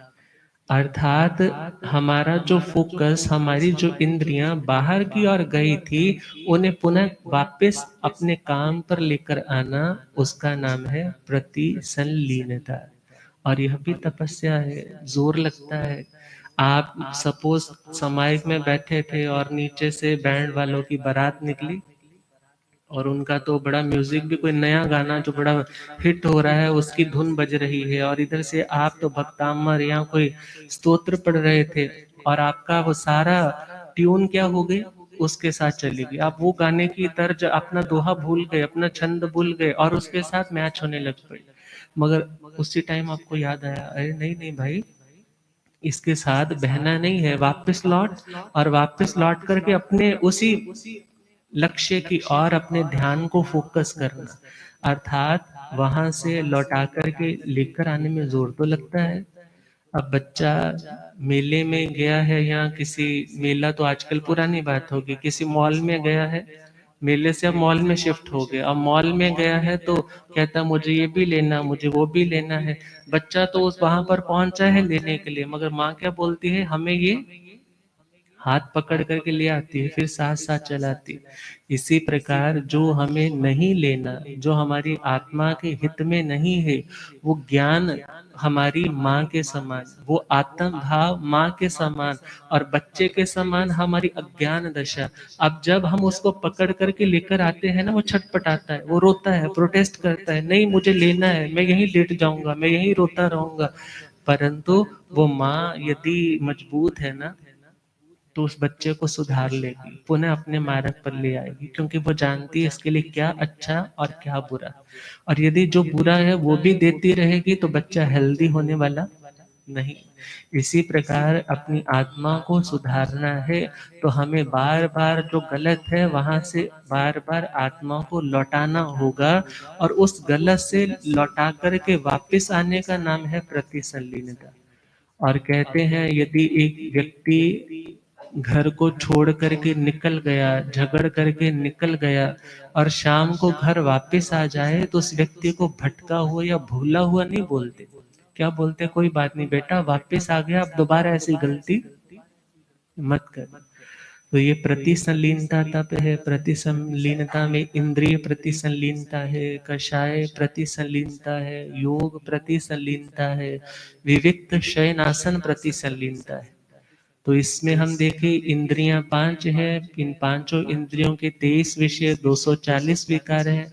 अर्थात हमारा जो फोकस, हमारी जो इंद्रियां बाहर की ओर गई थी, उन्हें पुनः वापस अपने काम पर लेकर आना, उसका नाम है प्रतिसंलीनता। और यह भी तपस्या है, जोर लगता है। आप सपोज समाज में बैठे थे और नीचे से बैंड वालों की बारात निकली और उनका तो बड़ा म्यूजिक भी, कोई नया गाना जो बड़ा हिट हो रहा है उसकी धुन बज रही है, और इधर से आप तो भक्तामर या कोई स्तोत्र पढ़ रहे थे और आपका वो सारा ट्यून क्या हो गई, उसके साथ चलेगी। आप वो गाने की तर्ज, अपना दोहा भूल गए, अपना छंद भूल गए और उसके साथ मैच होने लग पड़े। मगर उसी टाइम आपको याद आया, अरे नहीं नहीं भाई, इसके साथ बहना नहीं है, वापस लौट। और वापस लौट करके अपने उसी लक्ष्य की ओर अपने ध्यान को फोकस करना, अर्थात वहां से लौटा करके लेकर आने में जोर तो लगता है। अब बच्चा मेले में गया है या किसी, मेला तो आजकल पुरानी बात होगी, किसी मॉल में गया है, मेले से अब मॉल में शिफ्ट हो गया, अब मॉल में गया है तो कहता मुझे ये भी लेना, मुझे वो भी लेना है। बच्चा तो उस वहां पर पहुंचा है लेने के लिए, मगर माँ क्या बोलती है, हमें ये हाथ पकड़ करके ले आती है, फिर साथ साथ चलाती है। इसी प्रकार जो हमें नहीं लेना, जो हमारी आत्मा के हित में नहीं है, वो ज्ञान हमारी माँ के समान, वो आत्म भाव माँ के समान और बच्चे के समान हमारी अज्ञान दशा। अब जब हम उसको पकड़ करके लेकर आते हैं ना, वो छटपटाता है, वो रोता है, प्रोटेस्ट करता है, नहीं मुझे लेना है, मैं यहीं लेट जाऊंगा, मैं यहीं रोता रहूंगा। परंतु वो माँ यदि मजबूत है ना, तो उस बच्चे को सुधार लेगी, पुनः अपने मार्ग पर ले आएगी, क्योंकि वो जानती है इसके लिए क्या अच्छा और क्या बुरा। और यदि जो बुरा है वो भी देती रहेगी तो बच्चा हेल्दी होने वाला नहीं। इसी प्रकार अपनी आत्मा को सुधारना है तो हमें बार बार जो गलत है वहां से बार बार आत्मा को लौटाना होगा, और उस गलत से लौटा करके वापस आने का नाम है प्रतिसंलीनता। और कहते हैं यदि एक व्यक्ति घर को छोड़ करके निकल गया, झगड़ करके निकल गया और शाम को घर वापस आ जाए, तो उस व्यक्ति को भटका हुआ या भूला हुआ नहीं बोलते। क्या बोलते, कोई बात नहीं बेटा वापस आ गया, अब दोबारा ऐसी गलती मत कर। तो ये प्रतिसंलीनता तप है। प्रतिसंलीनता में इंद्रिय प्रतिसंलीनता है, कषाय प्रतिसंलीनता है, योग प्रतिसंलीनता है, विविक्त शयनासन प्रतिसंलीनता है। तो इसमें हम देखें इंद्रियां पांच है, इन पांचों इंद्रियों के 23 विषय, 240 विकार है।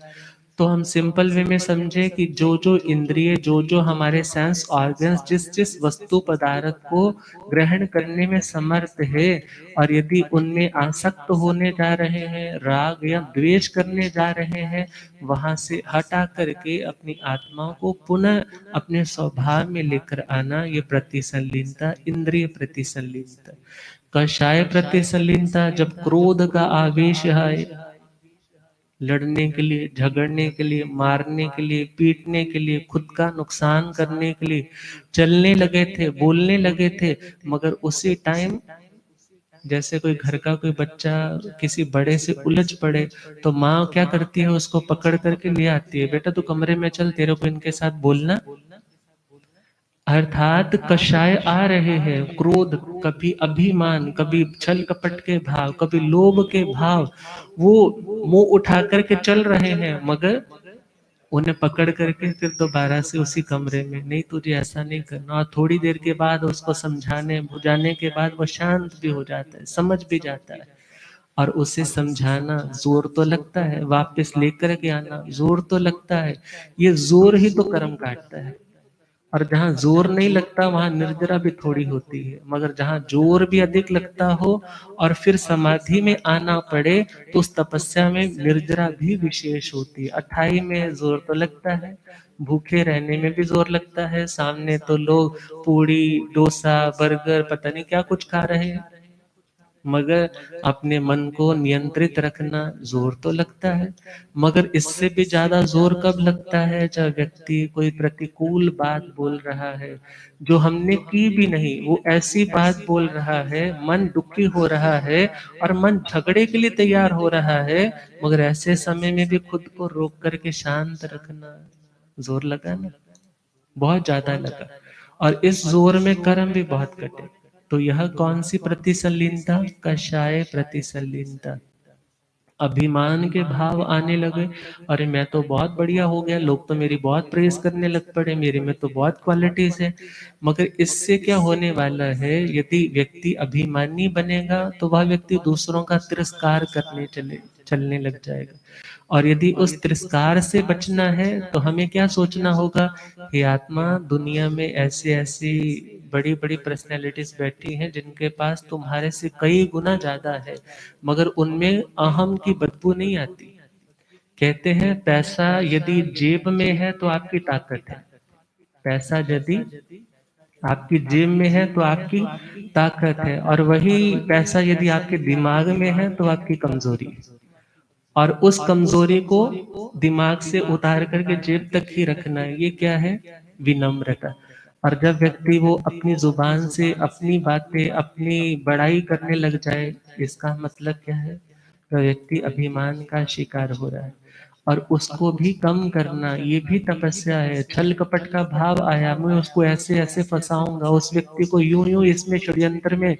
तो हम सिंपल वे में समझे कि जो जो इंद्रिय, जो जो हमारे सेंस ऑर्गन्स जिस जिस वस्तु पदार्थ को ग्रहण करने में समर्थ है, और यदि उनमें आसक्त होने जा रहे हैं, राग या द्वेष करने जा रहे हैं, वहां से हटा करके अपनी आत्मा को पुनः अपने स्वभाव में लेकर आना, ये प्रतिसंलीनता, इंद्रिय प्रतिसंलीनता। कषाय प्रतिसंलीनता, जब क्रोध का आवेश है, लड़ने के लिए, झगड़ने के लिए, मारने के लिए, पीटने के लिए, खुद का नुकसान करने के लिए चलने लगे थे, बोलने लगे थे, मगर उसी टाइम जैसे कोई घर का कोई बच्चा किसी बड़े से उलझ पड़े, तो माँ क्या करती है, उसको पकड़ करके ले आती है, बेटा तू कमरे में चल, तेरे को इनके साथ बोलना। अर्थात कषाय आ रहे हैं, क्रोध, कभी अभिमान, कभी छल कपट के भाव, कभी लोभ के भाव, वो मुंह उठा करके चल रहे हैं, मगर उन्हें पकड़ करके फिर दोबारा से उसी कमरे में, नहीं तुझे ऐसा नहीं करना। और थोड़ी देर के बाद उसको समझाने बुझाने के बाद वो शांत भी हो जाता है, समझ भी जाता है। और उसे समझाना जोर तो लगता है, वापस लेकर के आना जोर तो लगता है, ये जोर ही तो कर्म काटता है। और जहाँ जोर नहीं लगता वहां निर्जरा भी थोड़ी होती है, मगर जहाँ जोर भी अधिक लगता हो और फिर समाधि में आना पड़े तो उस तपस्या में निर्जरा भी विशेष होती है। अठाई में जोर तो लगता है, भूखे रहने में भी जोर लगता है, सामने तो लोग पूड़ी डोसा बर्गर पता नहीं क्या कुछ खा रहे हैं, मगर अपने मन को नियंत्रित रखना जोर तो लगता है। मगर इससे भी ज्यादा जोर कब लगता है, जब व्यक्ति कोई प्रतिकूल बात बोल रहा है जो हमने की भी नहीं, वो ऐसी बात बोल रहा है, मन दुखी हो रहा है और मन झगड़े के लिए तैयार हो रहा है, मगर ऐसे समय में भी खुद को रोक करके शांत रखना, जोर लगा ना, बहुत ज्यादा लगा। और इस जोर में कर्म भी बहुत कटे। तो यह कौन सी प्रतिसंलीनता, कषाय प्रतिसंलीनता। अभिमान के भाव आने लगे, अरे मैं तो बहुत बढ़िया हो गया, लोग तो मेरी बहुत प्रेज करने लग पड़े, मेरे में तो बहुत क्वालिटीज है। मगर इससे क्या होने वाला है, यदि व्यक्ति अभिमानी बनेगा तो वह व्यक्ति दूसरों का तिरस्कार करने चलने लग जाएगा। और यदि उस तिरस्कार से बचना है तो हमें क्या सोचना होगा, कि आत्मा दुनिया में ऐसी ऐसी बड़ी बड़ी पर्सनैलिटीज बैठी हैं जिनके पास तुम्हारे से कई गुना ज्यादा है, मगर उनमें अहम की बदबू नहीं आती। कहते हैं पैसा यदि जेब में है तो आपकी ताकत है, पैसा यदि आपकी जेब में है तो आपकी ताकत है, और वही पैसा यदि आपके दिमाग में है तो आपकी कमजोरी है। और उस कमजोरी को दिमाग से उतार करके जेब तक ही रखना है, ये क्या है, विनम्रता। और जब व्यक्ति वो अपनी जुबान से अपनी बातें अपनी बड़ाई करने लग जाए, इसका मतलब क्या है, तो व्यक्ति अभिमान का शिकार हो रहा है। और उसको भी कम करना ये भी तपस्या है। छल कपट का भाव आया, मैं उसको ऐसे ऐसे फंसाऊंगा, उस व्यक्ति को यूं यूं इसमें षड्यंत्र में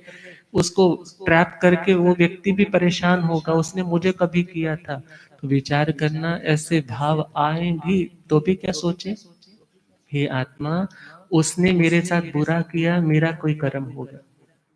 उसको ट्रैप करके वो व्यक्ति भी परेशान होगा, उसने मुझे कभी किया था। तो विचार करना, ऐसे भाव आए भी तो भी क्या सोचे, हे आत्मा उसने मेरे साथ बुरा किया, मेरा कोई कर्म होगा,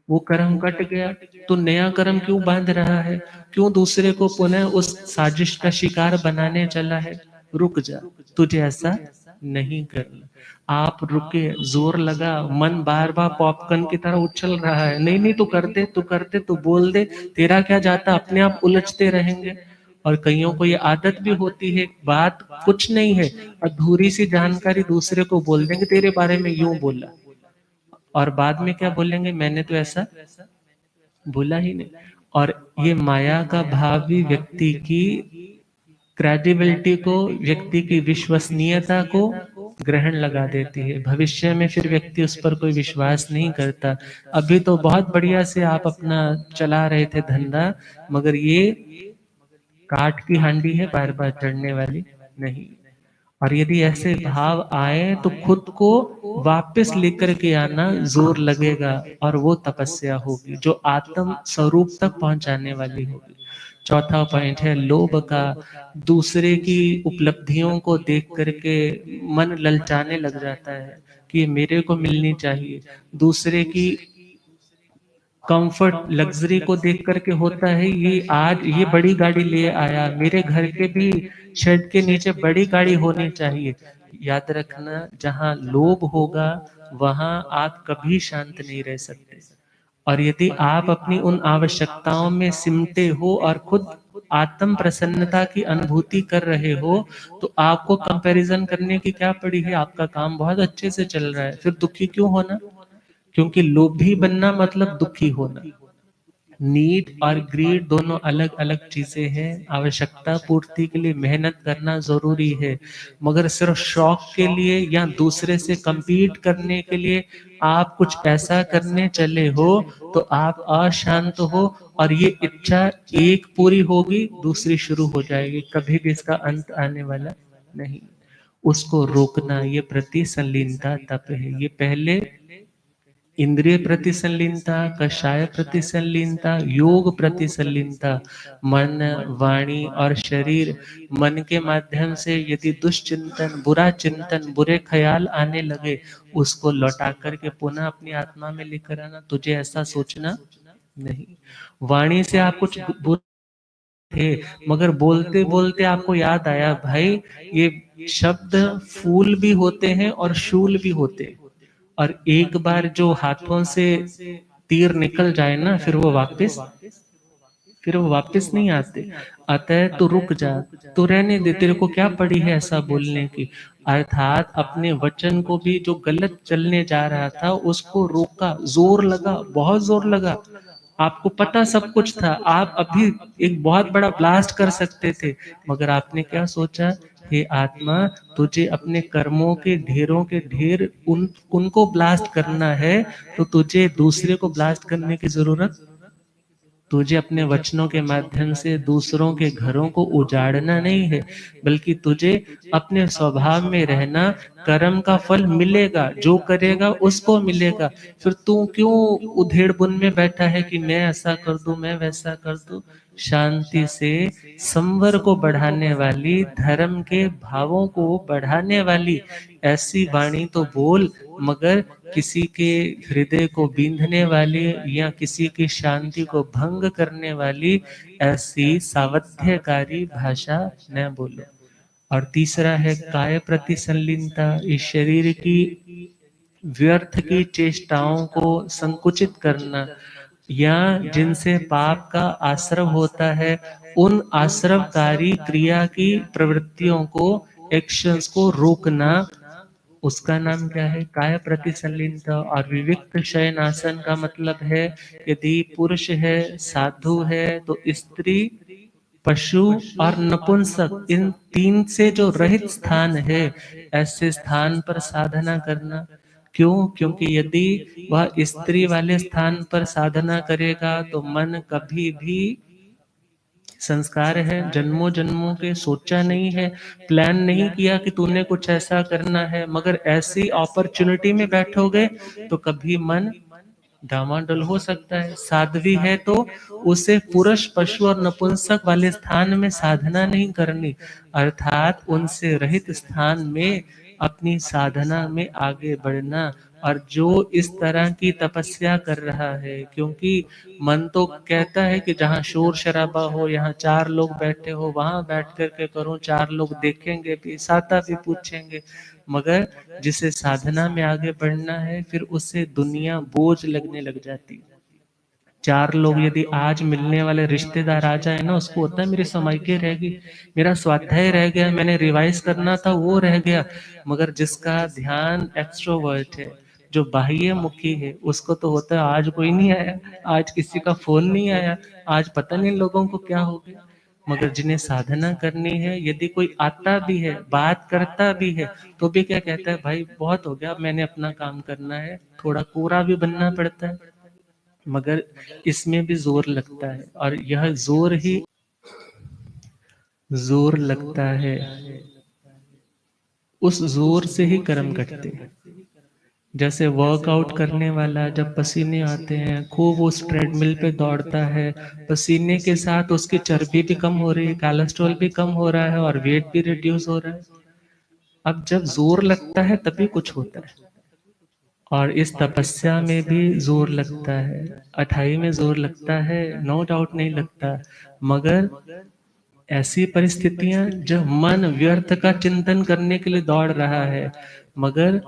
वो कर्म कट गया, तो नया कर्म क्यों बांध रहा है, क्यों दूसरे को पुनः उस साजिश का शिकार बनाने चला है। रुक जा, तुझे ऐसा नहीं करना। आप रुके, जोर लगा, मन बार बार पॉपकॉर्न की तरह उछल रहा है, नहीं नहीं तू कर दे तू कर दे तू बोल दे, तेरा क्या जाता, अपने आप उलझते रहेंगे। और कईयों को ये आदत भी होती है, बात कुछ नहीं है, अधूरी सी जानकारी दूसरे को बोल देंगे, तेरे बारे में यूं बोला, और बाद में क्या बोलेंगे, मैंने तो ऐसा बोला ही नहीं। और ये माया का भाव भी व्यक्ति की क्रेडिबिलिटी को, व्यक्ति की विश्वसनीयता को ग्रहण लगा देती है। भविष्य में फिर व्यक्ति उस पर कोई विश्वास नहीं करता। अभी तो बहुत बढ़िया से आप अपना चला रहे थे धंधा, मगर ये काठ की हांडी है, बार बार चढ़ने वाली नहीं। और यदि ऐसे भाव आए तो खुद को वापस लेकर के आना जोर लगेगा, और वो तपस्या होगी जो आत्म स्वरूप तक पहुंचाने वाली होगी। चौथा पॉइंट है लोभ का। दूसरे की उपलब्धियों को देख करके मन ललचाने लग जाता है कि ये मेरे को मिलनी चाहिए। दूसरे की कंफर्ट लग्जरी को देख करके होता है, ये आज ये बड़ी गाड़ी ले आया, मेरे घर के भी शेड के नीचे बड़ी गाड़ी होनी चाहिए। याद रखना, जहां लोभ होगा वहां आप कभी शांत नहीं रह सकते। और यदि आप अपनी उन आवश्यकताओं में सिमटे हो और खुद आत्म प्रसन्नता की अनुभूति कर रहे हो, तो आपको कंपैरिजन करने की क्या पड़ी है, आपका काम बहुत अच्छे से चल रहा है, फिर दुखी क्यों होना। क्योंकि लोभी बनना मतलब दुखी होना। नीड और ग्रीड दोनों अलग अलग चीजें हैं। आवश्यकता पूर्ति के लिए मेहनत करना जरूरी है, मगर सिर्फ शौक के लिए या दूसरे से compete करने के लिए आप कुछ ऐसा करने चले हो तो आप अशांत हो, और ये इच्छा एक पूरी होगी दूसरी शुरू हो जाएगी, कभी भी इसका अंत आने वाला नहीं। उसको रोकना, ये प्रति संलीनता तप है। ये पहले इंद्रिय प्रति संलीनता, कषाय प्रति संलीनता, योग प्रति संलीनता। मन वाणी और शरीर, मन के माध्यम से यदि दुष्चिंतन बुरा चिंतन बुरे ख्याल आने लगे, उसको लौटा करके पुनः अपनी आत्मा में लेकर आना, तुझे ऐसा सोचना नहीं। वाणी से आप कुछ बुरा थे, मगर बोलते बोलते आपको याद आया भाई ये शब्द फूल भी होते हैं और शूल भी होते हैं, और एक बार जो हाथों से तीर निकल जाए ना फिर वो वापस नहीं आते। अतः तो रुक जा, तो रहने दे, तेरे को क्या पड़ी है ऐसा बोलने की। अर्थात अपने वचन को भी जो गलत चलने जा रहा था उसको रोका, जोर लगा, बहुत जोर लगा। आपको पता सब कुछ था, आप अभी एक बहुत बड़ा ब्लास्ट कर सकते थे, मगर आपने क्या सोचा, हे आत्मा, तुझे अपने कर्मों के ढेरों के ढेर उनको ब्लास्ट करना है, तो तुझे दूसरे को ब्लास्ट करने की जरूरत, तुझे अपने वचनों के माध्यम से दूसरों के घरों को उजाड़ना नहीं है, बल्कि तुझे अपने स्वभाव में रहना, कर्म का फल मिलेगा, जो करेगा उसको मिलेगा। फिर तू क्यों उधेड़ बुन में बैठा है कि मैं ऐसा कर दूं, मैं वैसा कर दूं। शांति से संवर को बढ़ाने वाली, धर्म के भावों को बढ़ाने वाली ऐसी वाणी तो बोल, मगर किसी के हृदय को बींधने वाली या किसी की शांति को भंग करने वाली ऐसी सावध्यकारी भाषा न बोलो। और तीसरा है काय प्रति संलीनता, इस शरीर की व्यर्थ की चेष्टाओं को संकुचित करना, या जिनसे पाप का आश्रव होता है उन आश्रवकारी क्रिया की प्रवृत्तियों को, एक्शंस को रोकना, उसका नाम क्या है, काय प्रति संलीनता। और विविक्त शयन आसन का मतलब है, यदि पुरुष है, साधु है, तो स्त्री, पशु और नपुंसक, इन तीन से जो रहित स्थान है, ऐसे स्थान पर साधना करना। क्यों? क्योंकि यदि वह स्त्री वाले स्थान पर साधना करेगा तो मन कभी भी, संस्कार है जन्मों जन्मों के, सोचा नहीं है, प्लान नहीं किया कि तूने कुछ ऐसा करना है, मगर ऐसी अपॉर्चुनिटी में बैठोगे तो कभी मन डामाडोल हो सकता है। साध्वी है तो उसे पुरुष, पशु और नपुंसक वाले स्थान में साधना नहीं करनी, अर्थात उनसे रहित स्थान में अपनी साधना में आगे बढ़ना। और जो इस तरह की तपस्या कर रहा है, क्योंकि मन तो कहता है कि जहाँ शोर शराबा हो, यहाँ चार लोग बैठे हो, वहां बैठ कर के करूं, चार लोग देखेंगे भी, साता भी पूछेंगे, मगर जिसे साधना में आगे बढ़ना है फिर उसे दुनिया बोझ लगने लग जाती। चार लोग यदि आज मिलने वाले रिश्तेदार आ जाए ना, उसको होता है मेरी समाइके रह गई, मेरा स्वाध्याय रह गया, मैंने रिवाइज करना था वो रह गया। मगर जिसका ध्यान एक्सट्रोवर्ट है, जो बाह्य मुखी है, उसको तो होता है आज कोई नहीं आया, आज किसी का फोन नहीं आया, आज पता नहीं लोगों को क्या हो गया। मगर जिन्हें साधना करनी है, यदि कोई आता भी है, बात करता भी है, तो भी क्या कहता है, भाई बहुत हो गया, मैंने अपना काम करना है, थोड़ा कोरा भी बनना पड़ता है, मगर इसमें भी जोर लगता है। और यह जोर ही जोर लगता है, उस जोर से ही कर्म कटते हैं। जैसे वर्कआउट करने वाला जब पसीने आते हैं, खूब उस ट्रेडमिल पे दौड़ता है, पसीने के साथ उसकी चर्बी भी कम हो रही है, कोलेस्ट्रॉल भी कम हो रहा है और वेट भी रिड्यूस हो रहा है। अब जब जोर लगता है तभी कुछ होता है। और इस तपस्या में भी जोर लगता है, अठाई में जोर लगता है, नो डाउट नहीं लगता, मगर ऐसी परिस्थितियां जब मन व्यर्थ का चिंतन करने के लिए दौड़ रहा है, मगर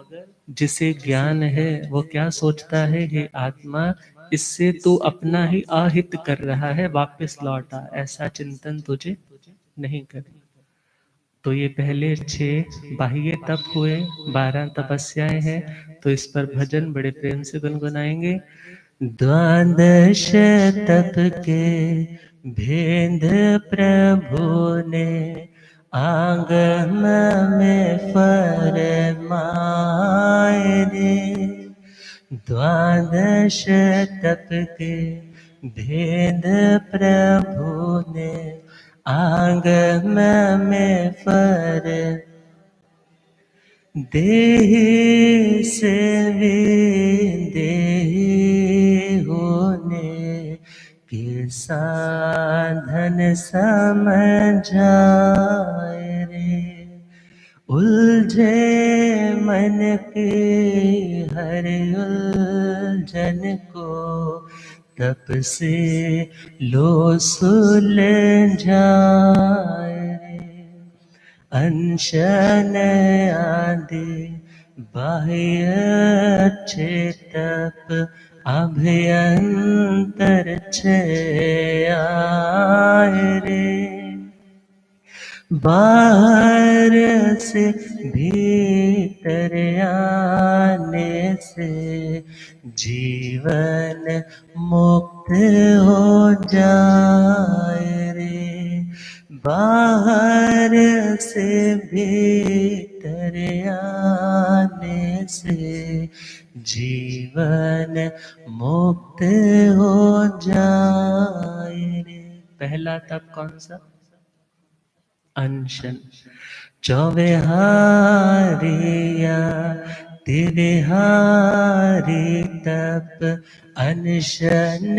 जिसे ज्ञान है वो क्या सोचता है, हे आत्मा, इससे तू अपना ही अहित कर रहा है, वापस लौटा, ऐसा चिंतन तुझे नहीं करे। तो ये पहले 6 बाह्य तप हुए, 12 तपस्याएं हैं, तो इस पर भजन बड़े प्रेम से गुनगुनाएंगे। द्वादश तप के भेद प्रभु ने आगम में फरमाए रे। द्वादश तप के भेद प्रभु ने आगम में फरमाए, देहि से देहि होने के साधन समझाए रे। उलझे मन के हर उलझन को तप से लो सुलझाए रे। अनशन आदि बाह्य अच्छे तप अभ्यंतर आए रे। बाहर से भीतर आने से जीवन मुक्त हो जाए रे। बाहर से भीतर आने से जीवन मुक्त हो जाए रे। पहला तप कौन सा? अनशन। चौवेहारिया तिविहारी तप अनशन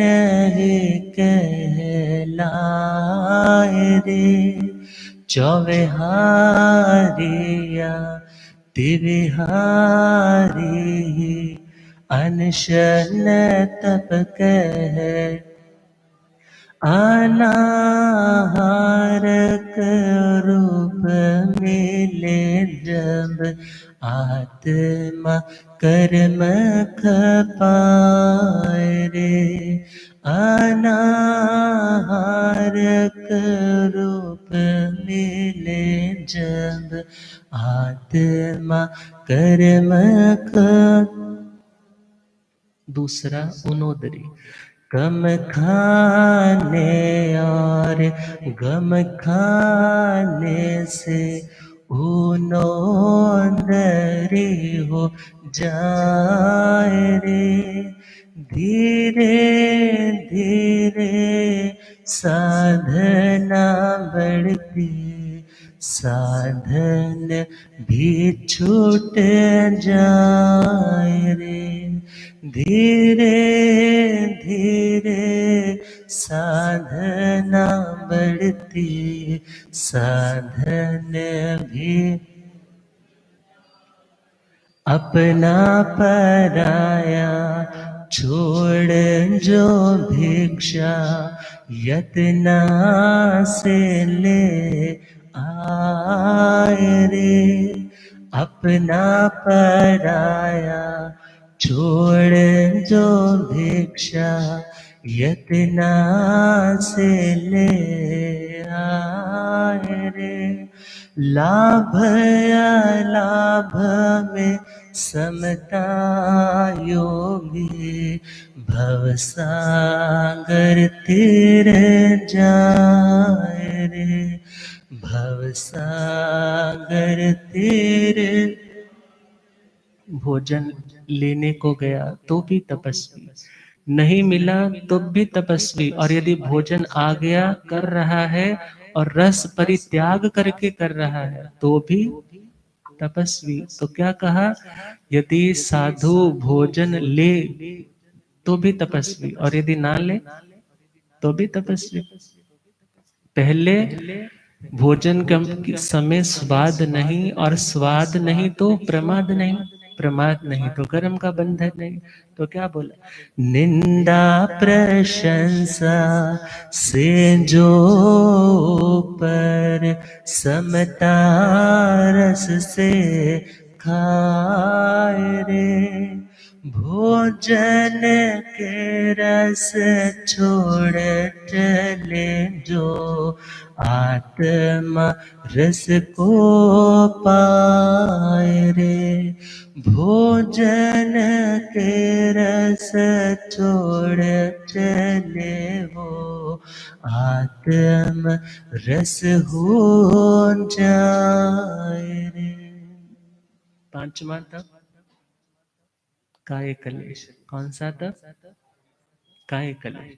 ही कहलाए रे। चौवेहारिया तिविहारी अनशन तप कह अनाहारक रूप मिले जब आत्मा कर्म खपाए रे। अनाहारक रूप मिले जब आत्मा कर्म दूसरा उनोदरी। गम खाने और गम खाने से उनोदरी हो जाए रे। धीरे धीरे साधना बढ़ती साधन भी छूट जाए रे। धीरे धीरे साधना बढ़ती साधन भी अपना पराया छोड़ जो भिक्षा यतना से ले आए रे। अपना पराया छोड़ जो भिक्षा यतना से ले आए रे। लाभ अलाभ में समता योगी भवसागर तीर जाए रे। भवसागर तीर। भोजन लेने को गया तो भी तपस्वी, नहीं मिला तो भी तपस्वी, और यदि भोजन आ गया कर रहा है और रस परित्याग करके कर रहा है तो भी तपस्वी। तो क्या कहा? यदि साधु भोजन ले तो भी तपस्वी, और यदि ना ले तो भी तपस्वी। पहले भोजन के समय स्वाद नहीं, और स्वाद नहीं तो प्रमाद नहीं, प्रमाद नहीं तो कर्म का बंधन नहीं। तो क्या बोला? निंदा प्रशंसा से जो पर समता रस से खाए रे। भोजन के रस छोड़ चले जो आत्मा रस को पाए रे। भोजन के रस छोड़ चले हो आत्म रस हो जाए रे। पांचवा तप काय कलेश। कौन सा तप? काय कलेश।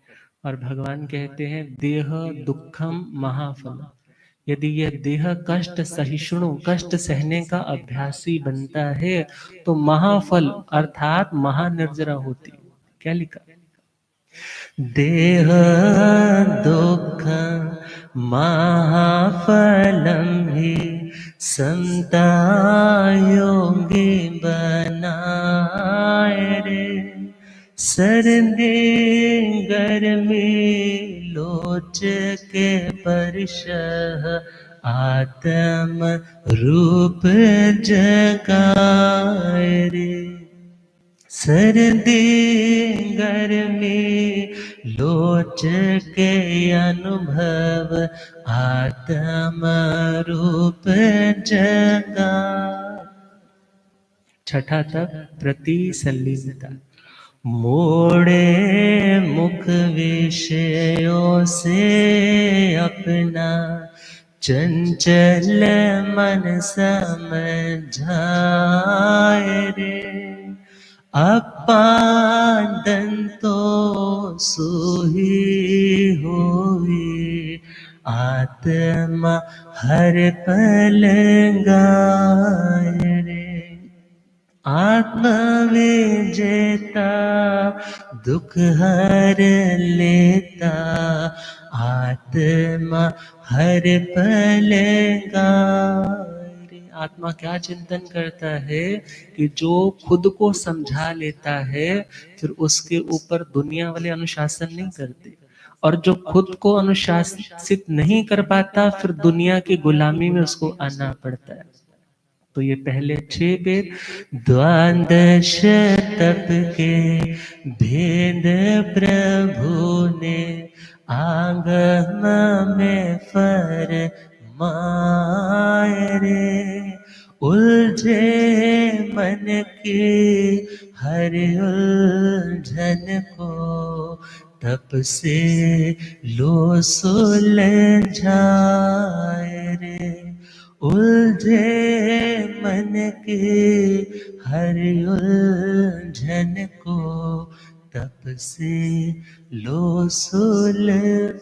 और भगवान कहते हैं देह दुखम महाफल। यदि यह देह कष्ट सहिष्णु, कष्ट सहने का अभ्यासी बनता है तो महाफल अर्थात महानिर्जरा होती। क्या लिखा? देह दुख महाफलम ही संता योगी बनाए रे। सर्दे गर्मी लोच के परशः आत्म रूप जगाए रे। सर्दी गर्मी लोच के अनुभव आत्म रूप जगा। छठा तक प्रतिसल्लिता। मोड़े मुख विषयों से अपना चंचल मन समझाए रे। अपादंतो सुही हुई आत्मा हर पल गाए रे। आत्मविजेता दुख हर लेता आत्मा हर पल गाए। आत्मा क्या चिंतन करता है कि जो खुद को समझा लेता है फिर उसके ऊपर दुनिया वाले अनुशासन नहीं करते, और जो खुद को अनुशासित नहीं कर पाता फिर दुनिया की गुलामी में उसको आना पड़ता है। तो ये पहले 6 वेद द्वादश तप के भेद प्रभु ने आगम में फरमाए रे। उलझे मन की हर उलझन को तप से लो सुलझाए रे। उलझे मन के हर उलझन को तप से लो सुलझ।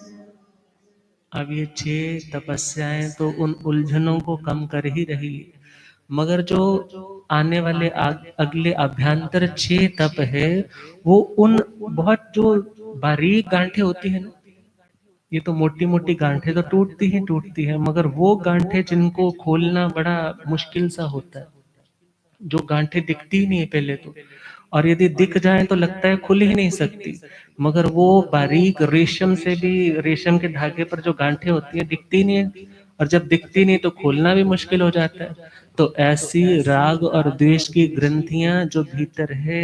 अब ये 6 तपस्याएं तो उन उलझनों को कम कर ही रही है, मगर जो आने वाले अगले अभ्यंतर 6 तप है वो उन बहुत जो बारीक गांठें होती है ना, ये तो मोटी मोटी गांठें तो टूटती है, मगर वो गांठें जिनको खोलना बड़ा मुश्किल सा होता है, जो गांठें दिखती ही नहीं है पहले तो, और यदि दिख जाए तो लगता है खुल ही नहीं सकती, मगर वो बारीक रेशम से भी, रेशम के धागे पर जो गांठें होती है दिखती नहीं है, और जब दिखती नहीं तो खोलना भी मुश्किल हो जाता है। तो ऐसी राग और द्वेष की ग्रंथियां जो भीतर है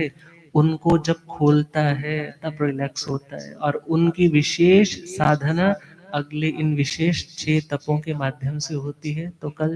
उनको जब खोलता है तब रिलैक्स होता है, और उनकी विशेष साधना अगले इन विशेष 6 तपों के माध्यम से होती है। तो कल